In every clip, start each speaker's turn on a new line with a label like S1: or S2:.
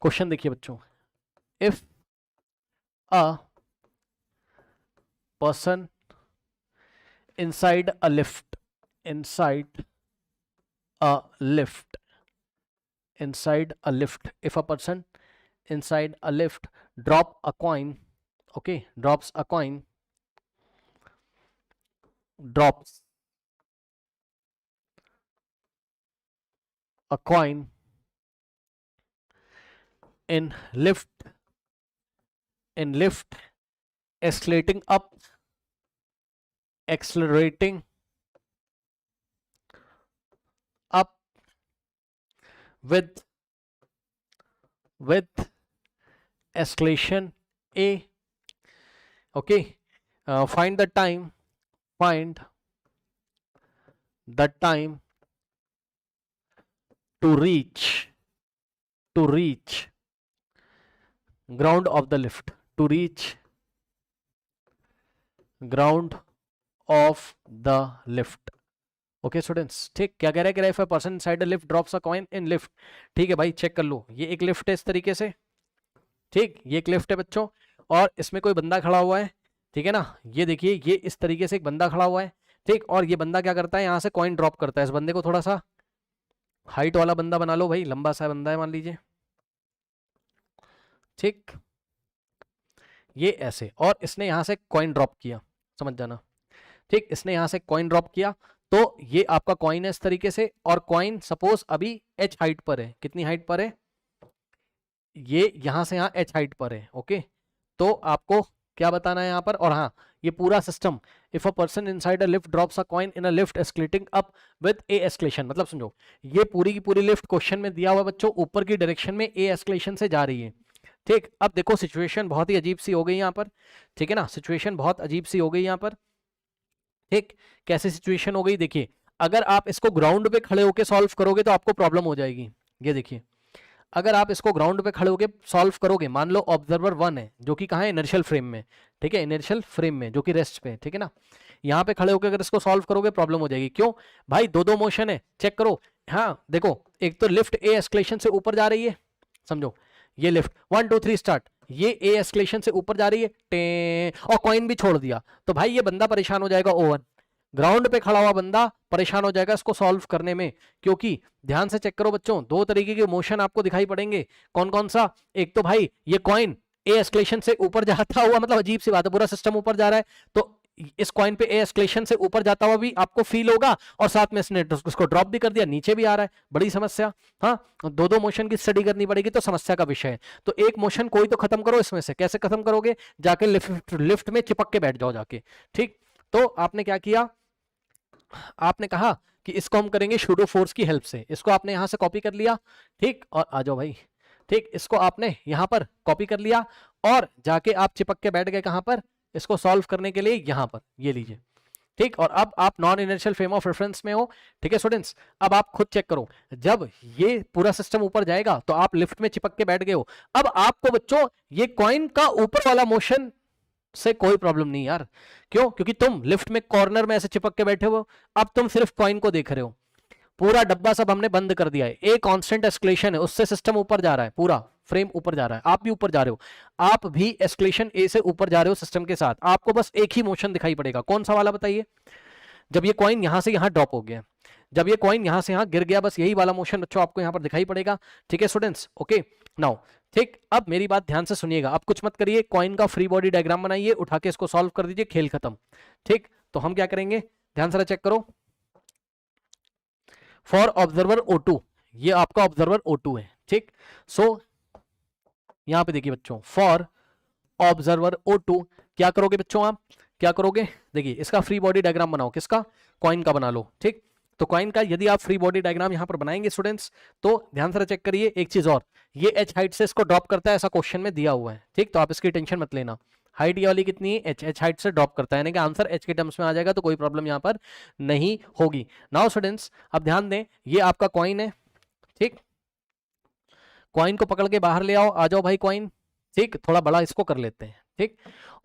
S1: Question देखिए बच्चों, if a person inside a lift inside a lift inside a lift if a person inside a lift drop a coin, okay, drops a coin, drops a coin in lift escalating up, accelerating up with escalation a, okay, find the time to reach ground of the lift, to reach ground of the lift, okay students. ठीक, क्या कह रहा है if a person inside the lift drops a coin in lift. ठीक है भाई, check कर लो, ये एक लिफ्ट है इस तरीके से, ठीक, ये एक लिफ्ट है बच्चों, और इसमें कोई बंदा खड़ा हुआ है, ठीक है ना, ये देखिए ये इस तरीके से एक बंदा खड़ा हुआ है, ठीक, और ये बंदा क्या करता है, यहाँ से कॉइन ड्रॉप करता है, इस बंदे को थोड़ा सा हाइट वाला बंदा बना लो भाई, लंबा सा बंदा है मान लीजिए, ठीक, ये ऐसे, और इसने यहाँ से कॉइन ड्रॉप किया, समझ जाना, ठीक, इसने यहाँ से कॉइन ड्रॉप किया, तो ये आपका कॉइन है इस तरीके से, और कॉइन सपोज अभी h हाइट पर है, कितनी हाइट पर है, ये यहां से यहाँ h हाइट पर है, ओके, तो आपको क्या बताना है यहाँ पर, और हाँ ये पूरा system, if a person inside a lift drops a coin in a lift escalating up with A escalation, मतलब समझो ये पूरी की पूरी लिफ्ट क्वेश्चन में दिया हुआ बच्चों ऊपर की डायरेक्शन में ए एस्केलेशन से जा रही है, ठीक। अब देखो सिचुएशन बहुत ही अजीब सी हो गई यहाँ पर, ठीक है ना, सिचुएशन बहुत अजीब सी हो गई यहाँ पर, ठीक, कैसे सिचुएशन हो गई देखिए, अगर आप इसको ग्राउंड पे खड़े होकर सॉल्व करोगे तो आपको प्रॉब्लम हो जाएगी, ये देखिए, अगर आप इसको ग्राउंड पे खड़े होकर सॉल्व करोगे, मान लो ऑब्जर्वर 1 है जो कि कहाँ है, इनर्शियल फ्रेम में, ठीक है, इनर्शियल फ्रेम में जो कि रेस्ट पे, ठीक है ना, यहाँ पे खड़े होकर अगर इसको सॉल्व करोगे प्रॉब्लम हो जाएगी, क्यों भाई, दो दो मोशन है, चेक करो, हाँ देखो, एक तो लिफ्ट ए एस्केलेशन से ऊपर जा रही है, समझो ये लिफ्ट 1 2 3 स्टार्ट, ये ए एस्केलेशन से ऊपर जा रही है, टे, और कॉइन भी छोड़ दिया, तो भाई ये बंदा परेशान हो जाएगा, ओवन ग्राउंड पे खड़ा हुआ बंदा परेशान हो जाएगा इसको सॉल्व करने में, क्योंकि ध्यान से चेक करो बच्चों, दो तरीके के मोशन आपको दिखाई पड़ेंगे, कौन कौन सा, एक तो भाई ये कॉइन ए एस्केलेशन से ऊपर जाता हुआ, मतलब अजीब सी बात है, पूरा सिस्टम ऊपर जा रहा है, तो इस कॉइन पे ए एस्केलेशन से ऊपर जाता हुआ भी आपको फील होगा, और साथ में इसने उसको ड्रॉप भी कर दिया, नीचे भी आ रहा है, बड़ी समस्या, हाँ, दो दो मोशन की स्टडी करनी पड़ेगी, तो समस्या का विषय है, तो एक मोशन कोई तो खत्म करो इसमें से, कैसे खत्म करोगे, जाके लिफ्ट में चिपक के बैठ जाओ जाके, ठीक, तो आपने क्या किया, आपने कहा कि इसको हम करेंगे शूडो फोर्स की हेल्प से, इसको आपने यहां से कॉपी कर लिया, ठीक, और आ जाओ भाई, ठीक, इसको आपने यहां पर कॉपी कर लिया, और जाके आप चिपक के बैठ गए कहां पर, इसको सॉल्व करने के लिए यहां पर, ये लीजिए, ठीक, और अब आप non inertial frame of reference में हो, ठीक है स्टूडेंट्स, अब आप खुद चेक करो, जब ये पूरा सिस्टम ऊपर जाएगा तो आप लिफ्ट में चिपक के बैठ गए हो, अब आपको बच्चों ये कॉइन का ऊपर वाला मोशन से कोई प्रॉब्लम नहीं यार, क्यों, क्योंकि तुम लिफ्ट में कॉर्नर में ऐसे चिपक के बैठे हो, अब तुम सिर्फ कॉइन को देख रहे हो, पूरा डब्बा सब हमने बंद कर दिया है, एक कांस्टेंट एस्केलेशन है, उससे सिस्टम ऊपर जा रहा है, पूरा फ्रेम ऊपर जा रहा है, आप भी ऊपर जा रहे हो, आप भी एस्केलेशन ए से ऊपर जा रहे हो सिस्टम के साथ, आपको बस एक ही मोशन दिखाई पड़ेगा, कौन सा वाला बताइए, जब ये कॉइन यहां से यहां ड्रॉप हो गया, जब ये कॉइन यहां से यहां गिर गया, बस यही वाला मोशन बच्चों आपको यहां पर दिखाई पड़ेगा, ठीक है स्टूडेंट्स, ओके नाउ, ठीक, अब मेरी बात ध्यान से सुनिएगा, अब कुछ मत करिए, कॉइन का फ्री बॉडी डायग्राम बनाइए, उठा के इसको सॉल्व कर दीजिए, खेल खत्म, ठीक, तो हम क्या करेंगे, ध्यान से चेक करो, फॉर ऑब्जर्वर O2, ये आपका ऑब्जर्वर O2 है, ठीक, सो यहां पे देखिए बच्चों, फॉर ऑब्जर्वर O2 क्या करोगे बच्चों, आप क्या करोगे, देखिए इसका फ्री बॉडी डायग्राम बनाओ, किसका, कॉइन का बना लो, ठीक, तो कॉइन का यदि आप फ्री बॉडी डायग्राम यहां पर बनाएंगे स्टूडेंट्स, तो ध्यान से चेक करिए, एक चीज और, ये h हाइट से इसको ड्रॉप करता है, ऐसा क्वेश्चन में दिया हुआ है, ठीक, तो आप इसकी टेंशन मत लेना, हाइट ये वाली कितनी है, h हाइट से ड्रॉप करता है, यानी कि आंसर h के टर्म्स में आ जाएगा, तो कोई प्रॉब्लम यहां पर नहीं होगी। नाउ स्टूडेंट्स अब ध्यान दें, ये आपका कॉइन है, ठीक, कॉइन को पकड़ के बाहर ले आओ, आ जाओ भाई कॉइन, ठीक, थोड़ा बड़ा इसको कर लेते हैं, ठीक,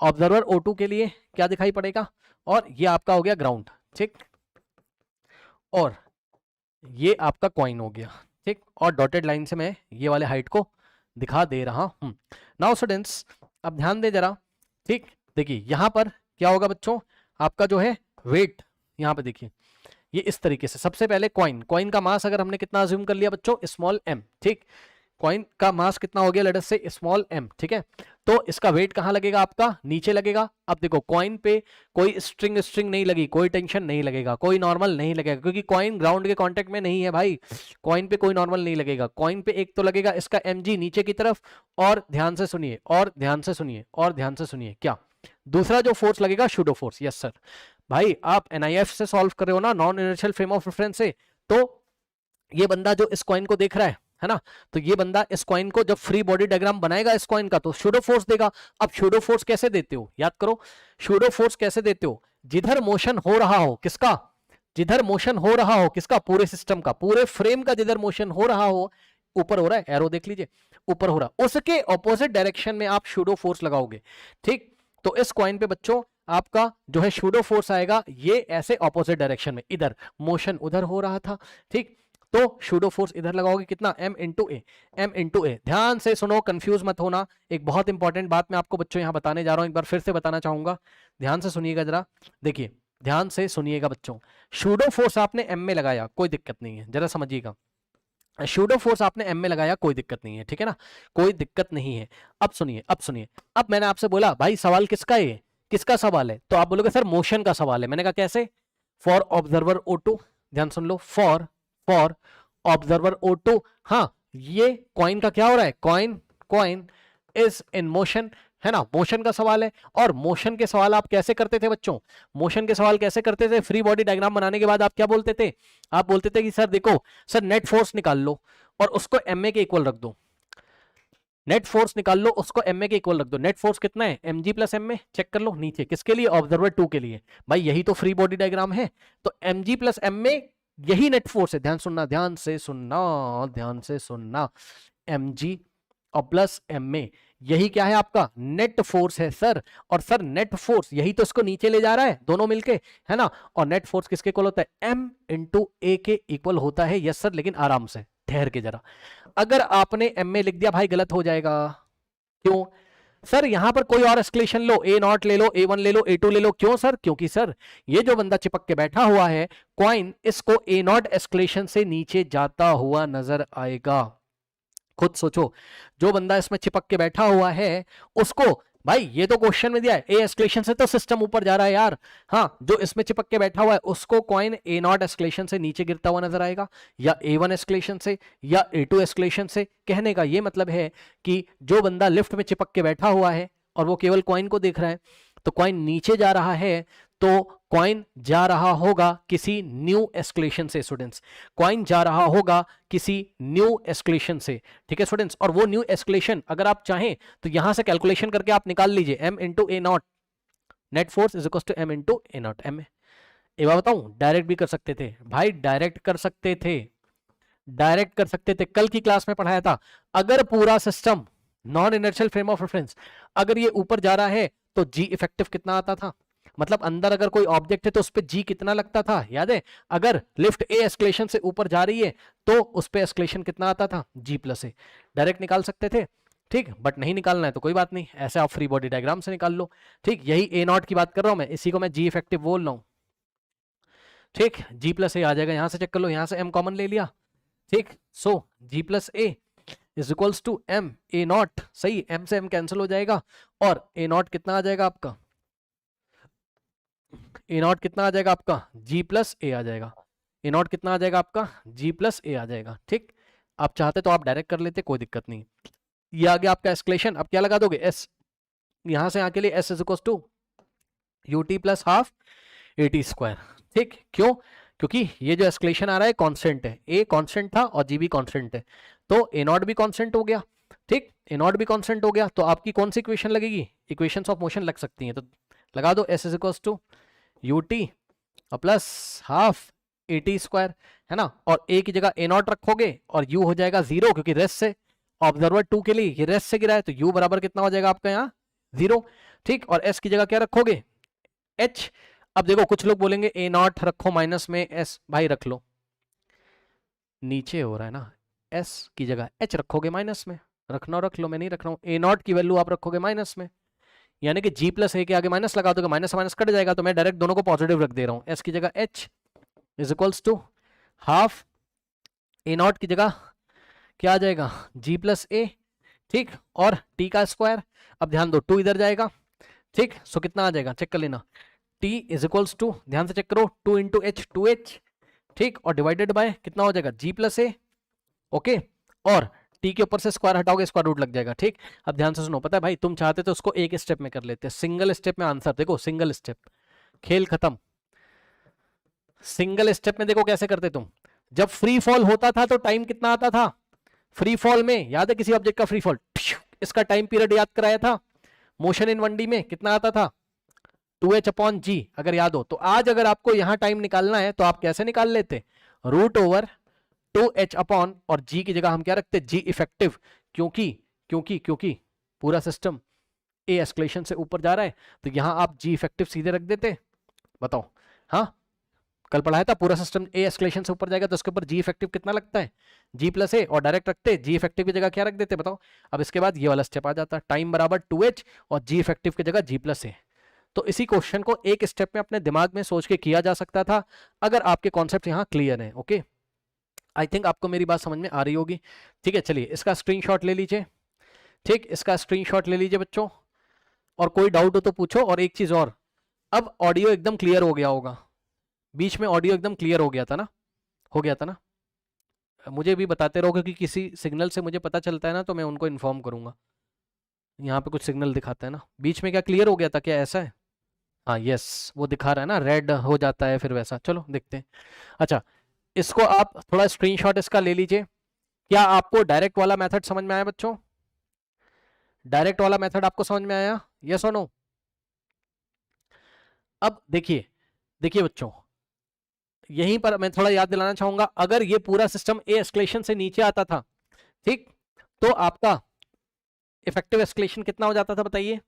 S1: ऑब्जर्वर O2 के लिए क्या दिखाई पड़ेगा, और ये आपका हो गया ग्राउंड, ठीक, और ये आपका कॉइन हो गया, ठीक, और डॉटेड लाइन से मैं ये वाले हाइट को दिखा दे रहा हूं। नाउ स्टूडेंट्स अब ध्यान दे जरा, ठीक, देखिए यहां पर क्या होगा बच्चों, आपका जो है वेट, यहां पे देखिए ये इस तरीके से, सबसे पहले कॉइन का मास अगर हमने कितना अज्यूम कर लिया बच्चों, स्मॉल m, ठीक, कॉइन का मास कितना हो गया, लेट अस से स्मॉल m, ठीक है, तो इसका वेट कहां लगेगा, आपका नीचे लगेगा। अब देखो कॉइन पे कोई स्ट्रिंग नहीं लगी, कोई टेंशन नहीं लगेगा, कोई नॉर्मल नहीं लगेगा, क्योंकि कॉइन ग्राउंड के कांटेक्ट में नहीं है भाई, कॉइन पे कोई नॉर्मल नहीं लगेगा। कॉइन पे एक तो लगेगा इसका mg नीचे की तरफ, और ध्यान से सुनिए, और ध्यान से सुनिए, और ध्यान से सुनिए, क्या दूसरा जो फोर्स लगेगा शूडो फोर्स। यस सर, भाई आप NIF से सॉल्व कर रहे हो ना, non inertial frame of reference से, तो ये बंदा जो इस कॉइन को देख रहा है ना, तो ये बंदा इस कॉइन को जब फ्री बॉडी डायग्राम बनाएगा इस कॉइन का, तो शूडो फोर्स देगा। अब शूडो फोर्स कैसे देते हो, याद करो, शूडो फोर्स कैसे देते हो, जिधर मोशन हो रहा हो, किसका, जिधर मोशन हो रहा हो, किसका, पूरे सिस्टम का, पूरे फ्रेम का जिधर मोशन हो रहा हो, ऊपर हो रहा है, एरो देख लीजिए, ऊपर हो रहा, उसके ऑपोजिट डायरेक्शन में आप शूडो फोर्स लगाओगे, ठीक। तो इस कॉइन पे बच्चों आपका जो है शूडो फोर्स आएगा, ये ऐसे ऑपोजिट डायरेक्शन में, इधर मोशन उधर हो रहा था, ठीक, तो शूडो फोर्स इधर लगाओगे कितना, m इंटू ए। ध्यान से सुनो, कंफ्यूज मत होना, एक बहुत इंपॉर्टेंट बात मैं आपको बच्चों यहां बताने जा रहा हूं, एक बार फिर से बताना चाहूंगा, ध्यान से सुनिएगा जरा, देखिए ध्यान से सुनिएगा बच्चों, शूडो फोर्स आपने m में लगाया, कोई दिक्कत नहीं है, जरा समझिएगा, शूडो फोर्स आपने m में लगाया, कोई दिक्कत नहीं है, ठीक है ना, कोई दिक्कत नहीं है। अब सुनिए, अब सुनिए, अब मैंने आपसे बोला भाई सवाल किसका है, किसका सवाल है, तो आप बोलोगे सर मोशन का सवाल है, मैंने कहा कैसे, फॉर ऑब्जर्वर O2, ध्यान सुन लो, फॉर ऑब्जर्वर O2, हाँ ये कॉइन का क्या हो रहा है, कॉइन इज इन मोशन, है ना, मोशन का सवाल है। और मोशन के सवाल आप कैसे करते थे बच्चों, मोशन के सवाल कैसे करते थे, फ्री बॉडी डायग्राम बनाने के बाद आप क्या बोलते थे, आप बोलते थे कि सर देखो सर नेट फोर्स निकाल लो और उसको ma के इक्वल रख दो, नेट फोर्स निकाल लो उसको ma के इक्वल रख दो, नेट फोर्स कितना है, mg प्लस ma, चेक कर लो नीचे, किसके लिए, ऑब्जर्वर 2 के लिए, भाई यही तो फ्री बॉडी डायग्राम है, तो mg प्लस ma यही नेट फोर्स है, ध्यान सुनना, ध्यान से सुनना, ध्यान से सुनना, mg और प्लस ma यही क्या है, आपका नेट फोर्स है सर, और सर नेट फोर्स यही तो इसको नीचे ले जा रहा है दोनों मिलके, है ना, और नेट फोर्स किसके इक्वल होता है, m इंटू ए के इक्वल होता है। यस सर, लेकिन आराम से ठहर के जरा, अगर आपने ma लिख दिया भाई गलत हो जाएगा, क्यों सर, यहां पर कोई और एस्केलेशन लो, A0 ले लो, A1 ले लो, A2 ले लो, क्यों सर, क्योंकि सर ये जो बंदा चिपक के बैठा हुआ है कॉइन, इसको A0 एस्केलेशन से नीचे जाता हुआ नजर आएगा, खुद सोचो, जो बंदा इसमें चिपक के बैठा हुआ है उसको, भाई ये तो क्वेश्चन में दिया है ए एस्केलेशन से तो सिस्टम ऊपर जा रहा है यार, हाँ जो इसमें चिपक के बैठा हुआ है उसको कॉइन A0 एस्केलेशन से नीचे गिरता हुआ नजर आएगा, या A1 एस्केलेशन से, या A2 एस्केलेशन से। कहने का ये मतलब है कि जो बंदा लिफ्ट में चिपक के बैठा हुआ है और वो केवल कॉइन को देख रहा है, तो कॉइन नीचे जा रहा है, तो कॉइन जा रहा होगा किसी न्यू एस्केलेशन से, स्टूडेंट्स कॉइन जा रहा होगा किसी न्यू एस्केलेशन से, ठीक है स्टूडेंट्स, और वो न्यू एस्केलेशन अगर आप चाहें तो यहां से कैलकुलेशन करके आप निकाल लीजिए, m into A0 net force is equal to m into A0 m। एक बार बताऊं, डायरेक्ट भी कर सकते थे भाई, डायरेक्ट कर सकते थे, डायरेक्ट कर सकते थे, कल की क्लास में पढ़ाया था, अगर पूरा system non inertial frame of reference अगर ये ऊपर जा रहा है तो जी इफेक्टिव कितना आता था, मतलब अंदर अगर कोई ऑब्जेक्ट है तो उस पर जी कितना लगता था, याद है, अगर लिफ्ट ए एस्केलेशन से ऊपर जा रही है तो उस पर एस्केलेशन कितना आता था, जी प्लस ए, डायरेक्ट निकाल सकते थे, ठीक, बट नहीं निकालना है तो कोई बात नहीं, ऐसे आप फ्री बॉडी डायग्राम से निकाल लो, ठीक, यही A0 की बात कर रहा हूं मैं, इसी को मैं जी इफेक्टिव बोल रहा हूं, ठीक, जी प्लस ए आ जाएगा, यहां से चेक कर लो, यहां से m कॉमन ले लिया, ठीक, so G plus A is equals to m A0, सही, m से m कैंसिल हो जाएगा, और A0 कितना आ जाएगा आपका, A0 कितना आ जाएगा आपका, G प्लस ए आ जाएगा, A0 कितना आ जाएगा आपका, G प्लस ए आ जाएगा, ठीक, आप चाहते तो आप डायरेक्ट कर लेते, कोई दिक्कत नहीं, ये आ गया आपका एस्केलेशन। अब क्या लगा दोगे, S, यहां से आके लिए S is equals to UT plus half AT square, ठीक, क्यों, क्योंकि ये जो एस्केलेशन आ रहा है कांस्टेंट है, A कांस्टेंट था और G भी कांस्टेंट है, तो A0 भी कांस्टेंट हो गया, ठीक, A0 भी कांस्टेंट हो गया, तो आपकी कौन सी इक्वेशन लगेगी, इक्वेशंस ऑफ मोशन लग सकती हैं, तो लगा दो S is equals to UT और प्लस हाफ AT स्क्वायर, है ना, और A की जगह A0 रखोगे और U हो जाएगा 0, क्योंकि रेस्ट से ऑब्जर्वर 2 के लिए ये रेस्ट से गिरा है, तो U बराबर कितना हो जाएगा आपका यहाँ 0, ठीक, और S की जगह क्या रखोगे, H। अब देखो कुछ लोग बोलेंगे A0 रखो माइनस में, S भाई रख लो, नीचे हो रहा है ना, S की जगह H रखोगे माइनस में, रखना रख लो, मैं नहीं रख रहा हूँ। ए नॉट की वैल्यू आप रखोगे माइनस में, यानी कि जी प्लस ए के आगे माइनस लगा दोगे, माइनस माइनस कट जाएगा, तो मैं डायरेक्ट दोनों को पॉजिटिव रख दे रहा हूँ। एस की जगह H is equals to half A naught की जगह क्या आ जाएगा, जी प्लस ए, ठीक, और टी का स्क्वायर, अब ध्यान दो 2 इधर जाएगा, ठीक, सो कितना आ जाएगा चेक कर लेना, टी इज इक्वल्स टू, ध्यान से चेक करो, 2 इंटू एच 2h, ठीक, और डिवाइडेड बाय कितना हो जाएगा जी प्लस ए, ओके, और टी के ऊपर से स्क्वायर हटाओगे स्क्वायर रूट लग जाएगा, ठीक। अब ध्यान से सुनो, पता है भाई तुम चाहते तो उसको एक स्टेप में कर लेते, सिंगल स्टेप में आंसर देखो, सिंगल स्टेप, खेल खत्म। सिंगल स्टेप में देखो कैसे करते तुम, जब फ्री फॉल होता था तो टाइम कितना आता था, फ्री फॉल में याद है किसी ऑब्जेक्ट का फ्री फॉल, इसका टाइम पीरियड याद कराया था, मोशन इन 1D में कितना आता था 2h अपॉन जी, अगर याद हो तो। आज अगर आपको यहां टाइम निकालना है तो आप कैसे निकाल लेते, रूट ओवर 2h अपॉन, और जी की जगह हम क्या रखते, जी इफेक्टिव, क्योंकि क्योंकि क्योंकि पूरा सिस्टम ए एस्केलेशन से ऊपर जा रहा है, तो यहां आप जी इफेक्टिव सीधे रख देते, बताओ। हाँ, कल पढ़ाया था पूरा सिस्टम ए एस्केलेशन से ऊपर जाएगा तो उसके ऊपर जी इफेक्टिव कितना लगता है, जी प्लस ए, और डायरेक्ट रखते जी इफेक्टिव की जगह क्या रख देते बताओ। अब इसके बाद ये वाला स्टेप आ जाता, टाइम बराबर 2h और जी इफेक्टिव की जगह जी प्लस ए। तो इसी क्वेश्चन को एक स्टेप में अपने दिमाग में सोच के किया जा सकता था, अगर आपके कॉन्सेप्ट यहाँ क्लियर है। ओके, आई थिंक आपको मेरी बात समझ में आ रही होगी। ठीक है, चलिए इसका स्क्रीनशॉट ले लीजिए, ठीक, इसका स्क्रीनशॉट ले लीजिए बच्चों, और कोई डाउट हो तो पूछो। और एक चीज और, अब ऑडियो एकदम क्लियर हो गया होगा, बीच में ऑडियो एकदम क्लियर हो गया था ना, हो गया था ना, मुझे भी बताते रहो, क्योंकि किसी सिग्नल से मुझे पता चलता है ना तो मैं उनको इन्फॉर्म करूंगा। यहाँ पे कुछ सिग्नल दिखाता है ना, बीच में क्या क्लियर हो गया था क्या, ऐसा है? हाँ यस, वो दिखा रहा है ना, रेड हो जाता है फिर वैसा, चलो देखते हैं। अच्छा, इसको आप थोड़ा स्क्रीनशॉट इसका ले लीजिए। क्या आपको डायरेक्ट वाला मेथड समझ में आया बच्चों, डायरेक्ट वाला मेथड आपको समझ में आया, यस और नो? अब देखिए, देखिए बच्चों, यहीं पर मैं थोड़ा याद दिलाना चाहूंगा, अगर ये पूरा सिस्टम ए एस्केलेशन से नीचे आता था, ठीक, तो आपका इफेक्टिव एस्केलेशन कितना हो जाता था बताइए,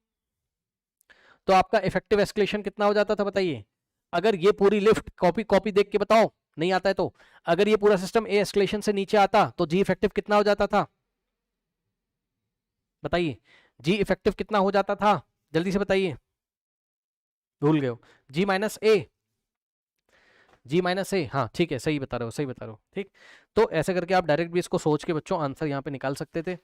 S1: तो आपका इफेक्टिव एस्केलेशन कितना हो जाता था बताइए, अगर ये पूरी लिफ्ट, कॉपी कॉपी देख के बताओ, नहीं आता है तो, अगर ये पूरा सिस्टम ए एस्केलेशन से नीचे आता तो जी इफेक्टिव कितना हो जाता था बताइए, जी इफेक्टिव कितना हो जाता था, जल्दी से बताइए, भूल गए हो, जी माइनस ए, जी माइनस ए, हाँ ठीक है, सही बता रहे हो, सही बता रहे हो, ठीक। तो ऐसे करके आप डायरेक्ट भी इसको सोच के बच्चों आंसर यहाँ पे निकाल सकते थे।